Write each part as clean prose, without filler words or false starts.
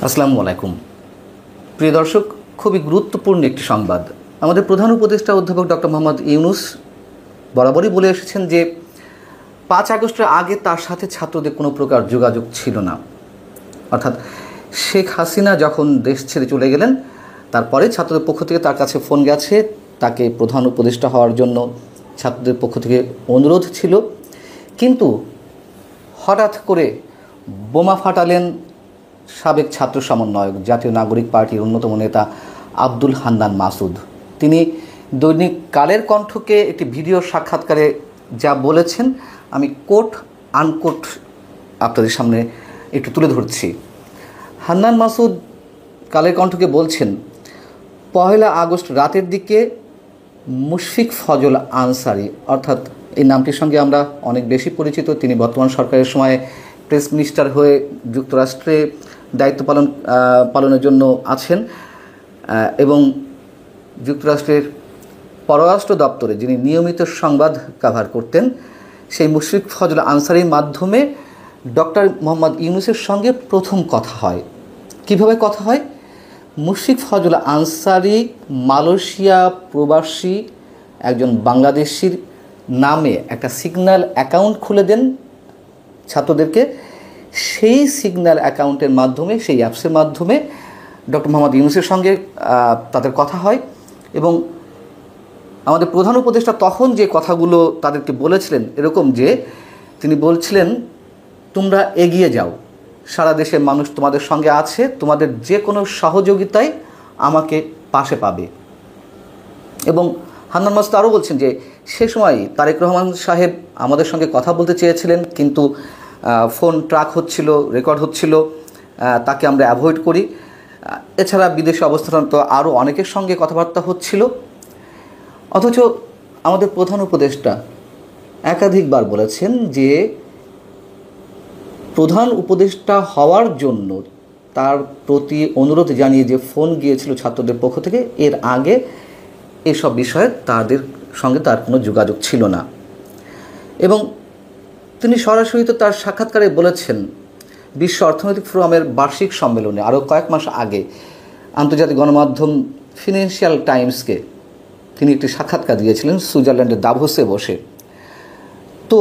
আসসালামু আলাইকুম প্রিয় দর্শক, খুবই গুরুত্বপূর্ণ একটি সংবাদ। আমাদের প্রধান উপদেষ্টা অধ্যাপক ডক্টর মোহাম্মদ ইউনূস বরাবরই বলে এসেছেন যে ৫ আগস্টের আগে তার সাথে ছাত্রদের কোনো প্রকার যোগাযোগ ছিল না। অর্থাৎ শেখ হাসিনা যখন দেশ ছেড়ে চলে গেলেন তারপরে ছাত্রদের পক্ষ থেকে তার কাছে ফোন গেছে, তাকে প্রধান উপদেষ্টা হওয়ার জন্য ছাত্রদের পক্ষ থেকে অনুরোধ ছিল। কিন্তু হঠাৎ করে বোমা ফাটালেন সাবেক ছাত্র সমন্বয়ক, জাতীয় নাগরিক পার্টির অন্যতম নেতা আব্দুল হান্নান মাসুদ। তিনি দৈনিক কালের কণ্ঠকে একটি ভিডিও সাক্ষাৎকারে যা বলেছেন আমি কোট আনকোট আপনাদের সামনে একটু তুলে ধরছি। হান্নান মাসুদ কালের কণ্ঠকে বলছেন, ১ আগস্ট রাতের দিকে মুশফিক ফজল আনসারি, অর্থাৎ এই নামটির সঙ্গে আমরা অনেক বেশি পরিচিত। তিনি বর্তমান সরকারের সময় প্রেস মিনিস্টার হয়ে যুক্তরাষ্ট্রে দায়িত্ব পালনের জন্য আছেন এবং যুক্তরাষ্ট্রের পররাষ্ট্র দপ্তরে যিনি নিয়মিত সংবাদ কভার করতেন, সেই মুশফিক ফজল আনসারির মাধ্যমে ডক্টর মোহাম্মদ ইউনূসের সঙ্গে প্রথম কথা হয়। কিভাবে কথা হয়? মুশফিক ফজল আনসারি মালয়েশিয়া প্রবাসী একজন বাংলাদেশির নামে একটা সিগন্যাল অ্যাকাউন্ট খুলে দেন ছাত্রদেরকে। সেই সিগন্যাল অ্যাকাউন্টের মাধ্যমে, সেই অ্যাপসের মাধ্যমে ডক্টর মোহাম্মদ ইউনূসের সঙ্গে তাদের কথা হয় এবং আমাদের প্রধান উপদেষ্টা তখন যে কথাগুলো তাদেরকে বলেছিলেন এরকম যে তিনি বলছিলেন, তোমরা এগিয়ে যাও, সারা দেশের মানুষ তোমাদের সঙ্গে আছে, তোমাদের যে কোনো সহযোগিতায় আমাকে পাশে পাবে। এবং হান্নান মাসুদ আরও বলছেন যে সে সময় তারেক রহমান সাহেব আমাদের সঙ্গে কথা বলতে চেয়েছিলেন, কিন্তু ফোন ট্র্যাক হচ্ছিল, রেকর্ড হচ্ছিল, তাকে আমরা অ্যাভয়েড করি। এছাড়া বিদেশে অবস্থানরত আরও অনেকের সঙ্গে কথাবার্তা হচ্ছিল। অথচ আমাদের প্রধান উপদেষ্টা একাধিকবার বলেছেন যে প্রধান উপদেষ্টা হওয়ার জন্য তার প্রতি অনুরোধ জানিয়ে যে ফোন গিয়েছিল ছাত্রদের পক্ষ থেকে, এর আগে এসব বিষয়ে তাদের সঙ্গে তার কোনো যোগাযোগ ছিল না। এবং তিনি সরাসরি তো তার সাক্ষাৎকারে বলেছেন, বিশ্ব অর্থনৈতিক ফোরামের বার্ষিক সম্মেলনে আরও কয়েক মাস আগে আন্তর্জাতিক গণমাধ্যম ফিনান্সিয়াল টাইমসকে তিনি একটি সাক্ষাৎকার দিয়েছিলেন সুইজারল্যান্ডের দাভোসে বসে। তো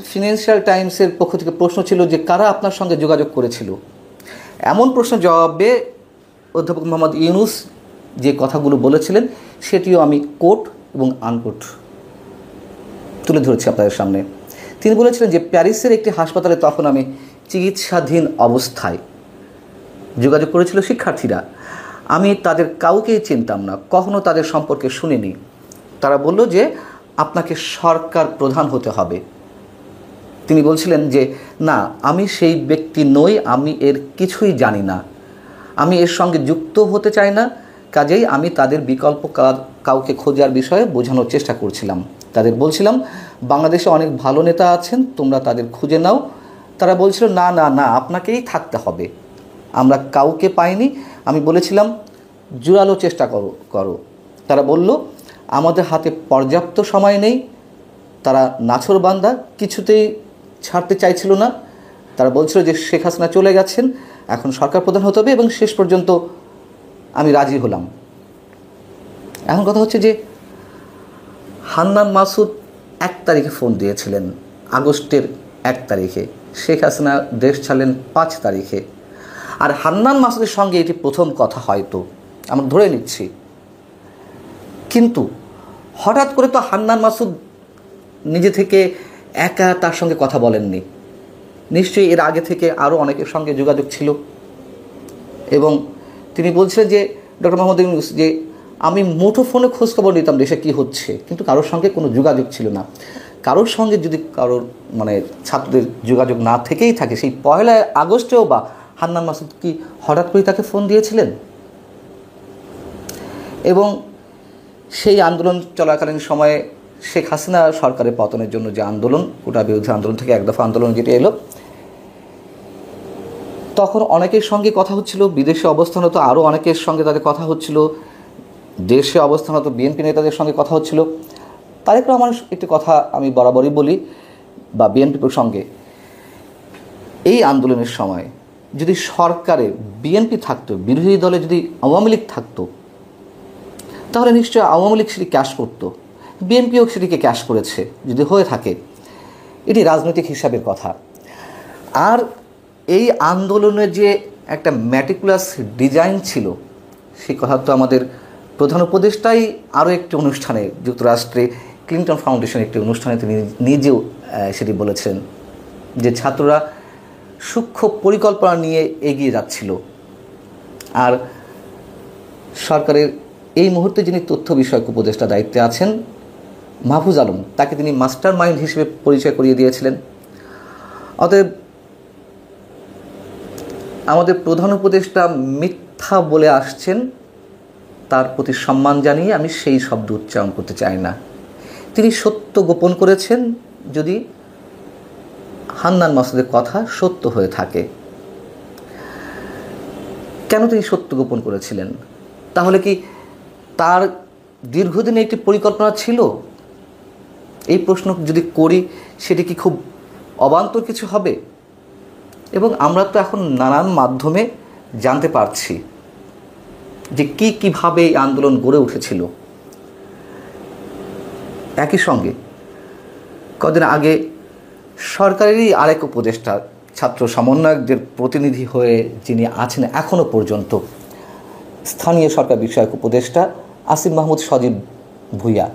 ফিনান্সিয়াল টাইমসের পক্ষ থেকে প্রশ্ন ছিল যে কারা আপনার সঙ্গে যোগাযোগ করেছিল। এমন প্রশ্নের জবাবে অধ্যাপক মোহাম্মদ ইউনূস যে কথাগুলো বলেছিলেন সেটিও আমি কোট এবং আনকোট তুলে ধরেছি আপনাদের সামনে। তিনি বলেছিলেন যে প্যারিসের একটি হাসপাতালে তখন আমি চিকিৎসাধীন অবস্থায় যোগাযোগ করেছিল শিক্ষার্থীরা। আমি তাদের কাউকেই চিনতাম না, কখনো তাদের সম্পর্কে শুনিনি। তারা বলল যে আপনাকে সরকার প্রধান হতে হবে। তিনি বলছিলেন যে না, আমি সেই ব্যক্তি নই, আমি এর কিছুই জানি না, আমি এর সঙ্গে যুক্ত হতে চাই না। কাজেই আমি তাদের বিকল্প কাউকে খোঁজার বিষয়ে বোঝানোর চেষ্টা করছিলাম। তাদের বলছিলাম বাংলাদেশে অনেক ভালো নেতা আছেন, তোমরা তাদের খুঁজে নাও। তারা বলছিল না না না, আপনাকেই থাকতে হবে, আমরা কাউকে পাইনি। আমি বলেছিলাম জোরালো চেষ্টা করো। তারা বলল আমাদের হাতে পর্যাপ্ত সময় নেই। তারা নাছোড়বান্দা, কিছুতেই ছাড়তে চাইছিল না। তারা বলছিল যে শেখ হাসিনা চলে গেছেন, এখন সরকার প্রধান হতে হবে, এবং শেষ পর্যন্ত আমি রাজি হলাম। এখন কথা হচ্ছে যে হান্নান মাসুদ ১ তারিখে ফোন দিয়েছিলেন, আগস্টের ১ তারিখে। শেখ হাসিনা দেশ ছাড়লেন ৫ তারিখে। আর হান্নান মাসুদের সঙ্গে এটি প্রথম কথা হয়তো, আমরা ধরে নিচ্ছি। কিন্তু হঠাৎ করে তো হান্নান মাসুদ নিজে থেকে একা তার সঙ্গে কথা বলেননি। নিশ্চয়ই এর আগে থেকে আরও অনেকের সঙ্গে যোগাযোগ ছিল। এবং তিনি বলছিলেন যে ডক্টর মোহাম্মদ ইউনূস যে আমি মুঠোফোনে খোঁজখবর নিতাম দেশে কী হচ্ছে, কিন্তু কারোর সঙ্গে কোনো যোগাযোগ ছিল না। কারোর সঙ্গে যদি কারোর ছাত্রদের যোগাযোগ না থেকেই থাকে, সেই ১ আগস্টেও বা হান্নান মাসুদ কি হঠাৎ করে তাকে ফোন দিয়েছিলেন? এবং সেই আন্দোলন চলাকালীন সময়ে শেখ হাসিনা সরকারের পতনের জন্য যে আন্দোলন, কোটা বিরোধী আন্দোলন থেকে এক দফা আন্দোলন যেটি এলো, তখন অনেকের সঙ্গে কথা হচ্ছিল। বিদেশে অবস্থানরত আরও অনেকের সঙ্গে তাদের কথা হচ্ছিল, দেশে অবস্থানরত বিএনপি নেতাদের সঙ্গে কথা হচ্ছিল। তারেক রহমানের একটি কথা আমি বরাবরই বলি, বা বিএনপি প্রসঙ্গে, এই আন্দোলনের সময় যদি সরকারে বিএনপি থাকতো, বিরোধী দলে যদি আওয়ামী লীগ থাকতো, তাহলে নিশ্চয়ই আওয়ামী লীগ সেটি ক্যাশ করতো, বিএনপিও সেটিকে ক্যাশ করেছে যদি হয়ে থাকে। এটি রাজনৈতিক হিসাবের কথা। আর এই আন্দোলনের যে একটা ম্যাটিকুলাস ডিজাইন ছিল, সেই কথা তো আমাদের প্রধান উপদেষ্টাই আরও একটি অনুষ্ঠানে, যুক্তরাষ্ট্রে ক্লিন্টন ফাউন্ডেশন একটি অনুষ্ঠানে তিনি নিজেও সেটি বলেছেন যে ছাত্ররা সূক্ষ্ম পরিকল্পনা নিয়ে এগিয়ে যাচ্ছিল। আর সরকারের এই মুহূর্তে যিনি তথ্য বিষয়ক উপদেষ্টা দায়িত্বে আছেন মাহফুজ আলম, তাকে তিনি মাস্টার মাইন্ড হিসেবে পরিচয় করিয়ে দিয়েছিলেন। অতএব আমাদের প্রধান উপদেষ্টা মিথ্যা বলে আসছেন, তার প্রতি সম্মান জানিয়ে আমি সেই শব্দ উচ্চারণ করতে চাই না। তিনি সত্য গোপন করেছেন যদি হান্নান মাসুদের কথা সত্য হয়ে থাকে। কেন তিনি সত্য গোপন করেছিলেন? তাহলে কি তার দীর্ঘদিনে একটি পরিকল্পনা ছিল? এই প্রশ্ন যদি করি, সেটি কি খুব অবান্তর কিছু হবে? এবং আমরা তো এখন নানান মাধ্যমে জানতে পারছি যে কীভাবে এই আন্দোলন গড়ে উঠেছিল। একই সঙ্গে কদিন আগে সরকারেরই আরেক উপদেষ্টা, ছাত্র সমন্বয়কদের প্রতিনিধি হয়ে যিনি আছেন এখনও পর্যন্ত, স্থানীয় সরকার বিষয়ক উপদেষ্টা আসিফ মাহমুদ সজীব ভুইয়া,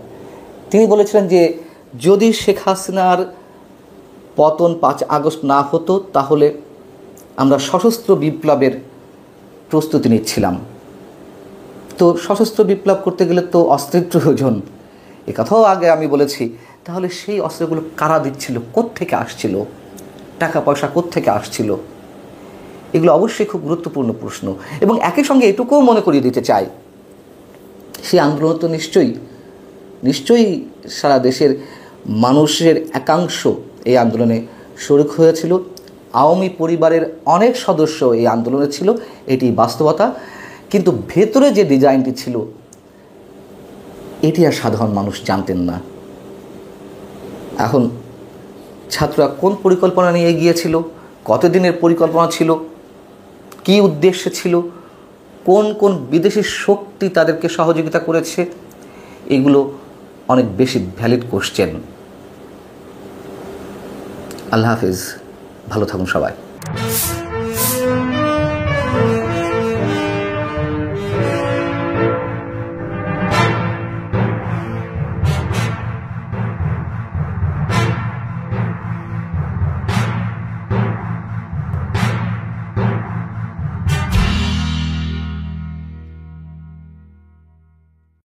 তিনি বলেছিলেন যে যদি শেখ হাসিনার পতন 5 আগস্ট না হতো তাহলে আমরা সশস্ত্র বিপ্লবের প্রস্তুতি নিচ্ছিলাম। তো সশস্ত্র বিপ্লব করতে গেলে তো অস্ত্রের প্রয়োজন, এ কথাও আগে আমি বলেছি। তাহলে সেই অস্ত্রগুলো কারা দিচ্ছিল, কোত্থেকে আসছিল, টাকা পয়সা কোত্থেকে আসছিল? এগুলো অবশ্যই খুব গুরুত্বপূর্ণ প্রশ্ন। এবং একই সঙ্গে এটুকুও মনে করিয়ে দিতে চাই, সেই আন্দোলন তো নিশ্চয়ই সারা দেশের মানুষের একাংশ এই আন্দোলনে শরিক হয়েছিল। আওয়ামী পরিবারের অনেক সদস্য এই আন্দোলনে ছিল, এটি বাস্তবতা। কিন্তু ভেতরে যে ডিজাইনটি ছিল এটি আর সাধারণ মানুষ জানতেন না। এখন ছাত্ররা কোন পরিকল্পনা নিয়ে গিয়েছিল, কতদিনের পরিকল্পনা ছিল, কী উদ্দেশ্যে ছিল, কোন কোন বিদেশি শক্তি তাদেরকে সহযোগিতা করেছে, এগুলো অনেক বেশি ভ্যালিড কোশ্চেন। আল্লাহ হাফিজ, ভালো থাকুন সবাই।